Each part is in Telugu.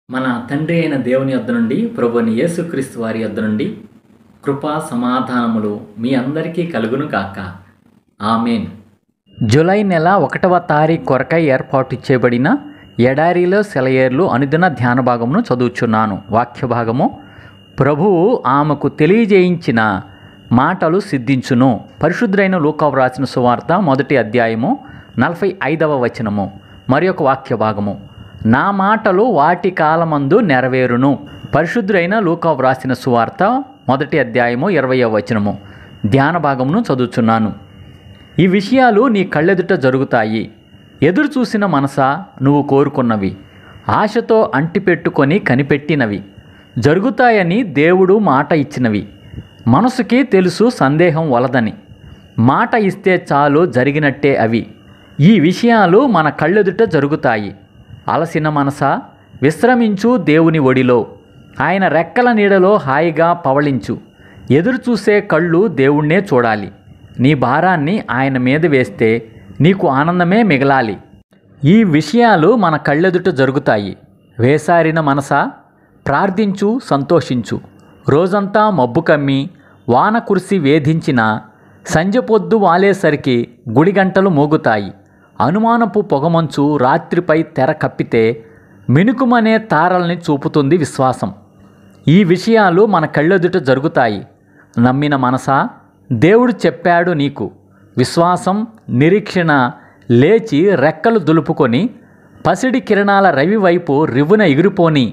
మన తండ్రి అయిన దేవుని యొద్ద నుండి ప్రభువైన యేసుక్రీస్తు వారి యొద్ద నుండి కృపా సమాధానములు మీ అందరికీ కలుగును గాక. ఆమెన్. జూలై నెల 1వ తారీఖు కొరకై ఏర్పాటు చేయబడిన ఎడారిలో సెలయేర్లు అనుదిన ధ్యాన భాగమును చదువుచున్నాను. వాక్య భాగము: ప్రభువు ఆమెకు తెలియజేయించిన మాటలు సిద్ధించును. పరిశుద్ధుడైన లూకా వ్రాసిన సువార్త 1వ అధ్యాయము 45వ వచనము. మరి ఒక వాక్య భాగము: నా మాటలు వాటి కాలమందు నెరవేరును. పరిశుద్ధుడైన లూకా వ్రాసిన సువార్త 1వ అధ్యాయము 20వ వచనము. ధ్యాన భాగమును చదువుచున్నాను. ఈ విషయాలు నీ కళ్ళెదుట జరుగుతాయి. ఎదురు చూసిన మనసా, నువ్వు కోరుకున్నవి, ఆశతో అంటిపెట్టుకొని కనిపెట్టినవి జరుగుతాయని దేవుడు మాట ఇచ్చినవి. మనసుకి తెలుసు సందేహం వలదని. మాట ఇస్తే చాలు, జరిగినట్టే అవి. ఈ విషయాలు మన కళ్ళెదుట జరుగుతాయి. అలసిన మనసా, విశ్రమించు దేవుని ఒడిలో. ఆయన రెక్కల నీడలో హాయిగా పవళించు. ఎదురు చూసే కళ్ళు దేవుణ్ణే చూడాలి. నీ భారాన్ని ఆయన మీద వేస్తే నీకు ఆనందమే మిగలాలి. ఈ విషయాలు మన కళ్ళెదుట జరుగుతాయి. వేసారిన మనసా, ప్రార్థించు, సంతోషించు. రోజంతా మబ్బు కమ్మి వాన కురిసి వేధించిన సంజెపొద్దు వాలేసరికి గుడి గంటలు మోగుతాయి. అనుమానపు పొగమంచు రాత్రిపై తెర కప్పితే మినుకుమనే తారల్ని చూపుతుంది విశ్వాసం. ఈ విషయాలు మన కళ్ళెదుట జరుగుతాయి. నమ్మిన మనసా, దేవుడు చెప్పాడు నీకు. విశ్వాసం, నిరీక్షణ లేచి రెక్కలు దులుపుకొని పసిడి కిరణాల రవి వైపు రివ్వున ఎగిరిపోని.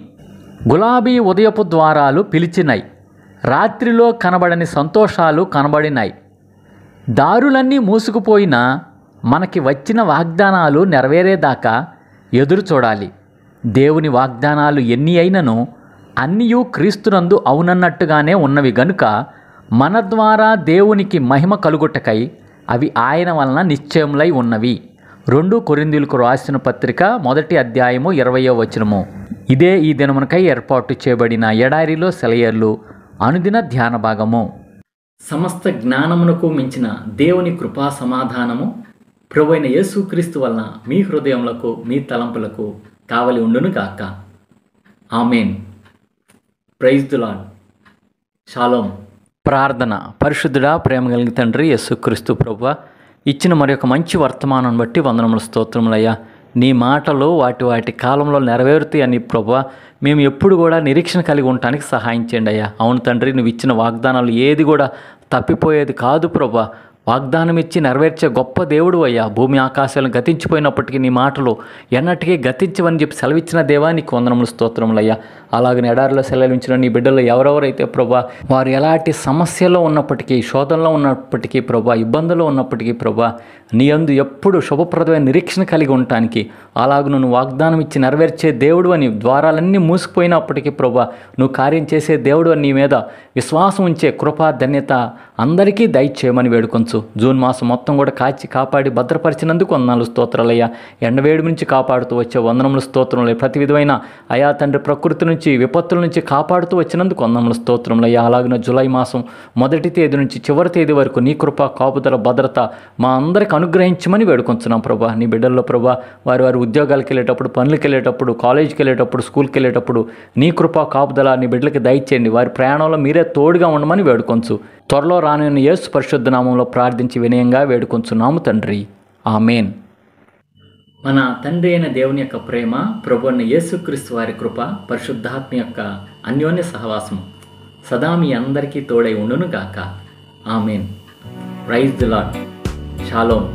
గులాబీ ఉదయపు ద్వారాలు పిలిచినాయి. రాత్రిలో కనబడని సంతోషాలు కనబడినాయి. దారులన్నీ మూసుకుపోయినా మనకి వచ్చిన వాగ్దానాలు నెరవేరేదాకా ఎదురు చూడాలి. దేవుని వాగ్దానాలు ఎన్ని అయినను అన్నీయూ క్రీస్తునందు అవునన్నట్టుగానే ఉన్నవి గనుక మన ద్వారా దేవునికి మహిమ కలుగుటకై అవి ఆయన వలన నిశ్చయములై ఉన్నవి. 2 కొరింథీయులకు రాసిన పత్రిక 1వ అధ్యాయము 20వ వచనము. ఇదే ఈ దినమునకై ఏర్పాటు చేయబడిన ఎడారిలో సెలయేర్లు అనుదిన ధ్యాన భాగము. సమస్త జ్ఞానమునకు మించిన దేవుని కృపా సమాధానము ప్రభువైన యేసుక్రీస్తు వలన మీ హృదయములకు, మీ తలంపులకు కావలి ఉండును గాక. Amen. Praise the Lord. Shalom. ప్రార్థన. పరిశుద్ధుడా, ప్రేమ కలిగిన తండ్రి యేసుక్రీస్తు ప్రభువా, ఇచ్చిన మరి ఒక మంచి వర్తమానం బట్టి వందనములు, స్తోత్రములయ్యా. నీ మాటలు వాటి కాలంలో నెరవేరుతాయని ప్రభువా మేము ఎప్పుడు కూడా నిరీక్షణ కలిగి ఉండటానికి సహాయం చేయండి అయ్యా. అవును తండ్రి, నువ్వు ఇచ్చిన వాగ్దానాలు ఏది కూడా తప్పిపోయేది కాదు ప్రభువా. వాగ్దానం ఇచ్చి నెరవేర్చే గొప్ప దేవుడు అయ్యా. భూమి ఆకాశాలను గతించిపోయినప్పటికీ నీ మాటలు ఎన్నటికీ గతించవని చెప్పి సెలవిచ్చిన దేవా నీకు వందనములు, స్తోత్రములయ్యా. అలాగని ఎడారిలో సెలవించిన నీ బిడ్డలు ఎవరెవరైతే ప్రభా వారు ఎలాంటి సమస్యలో ఉన్నప్పటికీ, శోధనలో ఉన్నప్పటికీ ప్రభా, ఇబ్బందుల్లో ఉన్నప్పటికీ ప్రభా నీ యందు ఎప్పుడు శుభప్రదమైన నిరీక్షణ కలిగి ఉండటానికి, అలాగ నువ్వు వాగ్దానం ఇచ్చి నెరవేర్చే దేవుడు అని, ద్వారాలన్నీ మూసుకుపోయినప్పటికీ ప్రభా నువ్వు కార్యం చేసే దేవుడు అని నీ మీద విశ్వాసం ఉంచే కృపా ధన్యత అందరికీ దయచేయమని వేడుకొంచు. జూన్ మాసం మొత్తం కూడా కాచి కాపాడి భద్రపరిచినందుకు వందనాలు, స్తోత్రాలయ్యా. ఎండవేడి నుంచి కాపాడుతూ వచ్చే వందనములు, స్తోత్రములు. ప్రతి విధమైన అయా తండ్రి ప్రకృతి నుంచి, విపత్తుల నుంచి కాపాడుతూ వచ్చినందుకు వందనములు, స్తోత్రములయ్యా. అలాగిన జూలై మాసం 1వ తేదీ నుంచి చివరి తేదీ వరకు నీ కృప, కాపుదల, భద్రత మా అందరికి అనుగ్రహించమని వేడుకొంచున్నాం ప్రభా. నీ బిడ్డల్లో ప్రభా వారి ఉద్యోగాలకు వెళ్ళేటప్పుడు, పనులకు వెళ్ళేటప్పుడు, కాలేజీకి వెళ్ళేటప్పుడు, స్కూల్కి వెళ్ళేటప్పుడు నీ కృప, కాపుదల నీ బిడ్డలకి దయచేయండి. వారి ప్రయాణంలో మీరే తోడుగా ఉండమని వేడుకొంచు. త్వరలో రానున్న యేసు పరిశుద్ధ నామంలో ప్రార్థించి వినయంగా వేడుకొంచున్నాము తండ్రి. ఆమెన్. మన తండ్రి అయిన దేవుని యొక్క ప్రేమ, ప్రభువైన యేసుక్రీస్తు వారి కృప, పరిశుద్ధాత్మ యొక్క అన్యోన్య సహవాసం సదా మీ అందరికీ తోడై ఉండును గాక. Amen. Praise the Lord. Shalom.